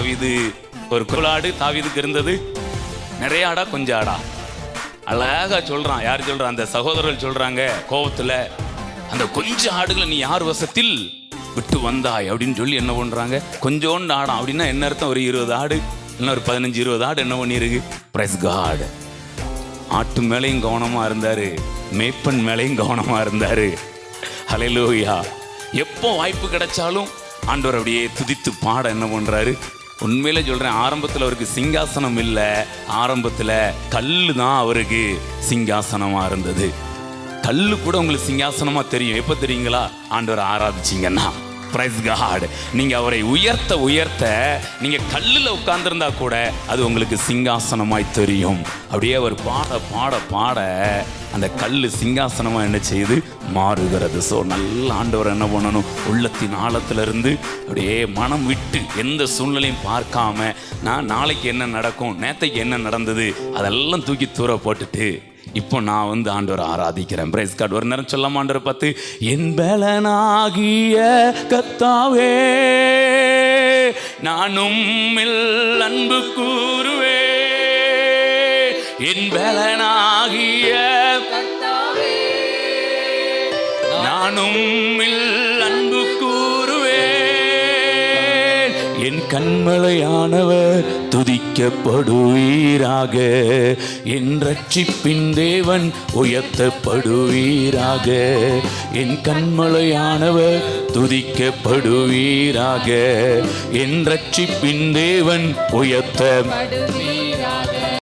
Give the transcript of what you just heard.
தாவீது ஒரு குலாடு தாவீதுக்கு இருந்தது. நிறைய ஆடா கொஞ்சம் ஆடா? அழகா சொல்றான். யார் சொல்றான்? அந்த சகோதரர்கள் சொல்றாங்க கோபத்துல, அந்த கொஞ்சம் ஆடுகளை நீ யார் வசத்தில் விட்டு வந்தாய் அப்படின்னு சொல்லி என்ன பண்றாங்க? கொஞ்சோண்டு ஆடாம் அப்படின்னா என்ன அர்த்தம்? ஒரு 20 ஆடு இல்லைன்னா ஒரு 15-20 ஆடு என்ன பண்ணிருக்கு? Prize got. ஆட்டு மேலையும் கவனமா இருந்தாரு, மேய்ப்பன் மேலையும் கவனமா இருந்தாரு. ஹல்லேலூயா. எப்போ வாய்ப்பு கிடைச்சாலும் ஆண்டவர் அப்படியே துதித்து பாட என்ன பண்றாரு? உண்மையில சொல்றேன், ஆரம்பத்தில் அவருக்கு சிங்காசனம் இல்லை, ஆரம்பத்தில் கல்லு தான் அவருக்கு சிங்காசனமா இருந்தது. கல்லு கூட உங்களுக்கு சிங்காசனமா தெரியும். எப்போ தெரியுங்களா? ஆண்டவரை ஆராதிச்சிங்கன்னா. Price God. நீங்க அவரை உயர்த்த உயர்த்த நீங்க கல்லுல உட்கார்ந்திருந்தா கூட அது உங்களுக்கு சிங்காசனமாய் தெரியும். அப்படியே அவர் பாட பாட பாட அந்த கல்லு சிங்காசனமா என்ன செய்யுது? மாறுகிறது. ஸோ நல்ல ஆண்டவர் என்ன பண்ணணும்? உள்ளத்தின் ஆழத்திலிருந்து அப்படியே மனம் விட்டு எந்த சூழ்நிலையும் பார்க்காம, நான் நாளைக்கு என்ன நடக்கும், நேத்தைக்கு என்ன நடந்தது, அதெல்லாம் தூக்கி தூர போட்டுட்டு இப்போ நான் ஆண்டவரை ஆராதிக்கிறேன். Price God. ஒரு நேரம் சொல்லாம ஆண்டவரை பார்த்து, என் பலனாகிய கர்த்தாவே நானும் அன்பு கூறுவே, என் பலனாகிய கர்த்தாவே நானும் அன்பு கூறுவே, என் கண்மலையானவர் துதிக்கப்படுவீராக, என் ரட்சிப்பின் தேவன் உயர்த்தப்படுவீராக, என் கண்மலையானவர் துதிக்கப்படுவீராக, என் ரட்சிப்பின் தேவன் உயர்த்தப்படுவீராக.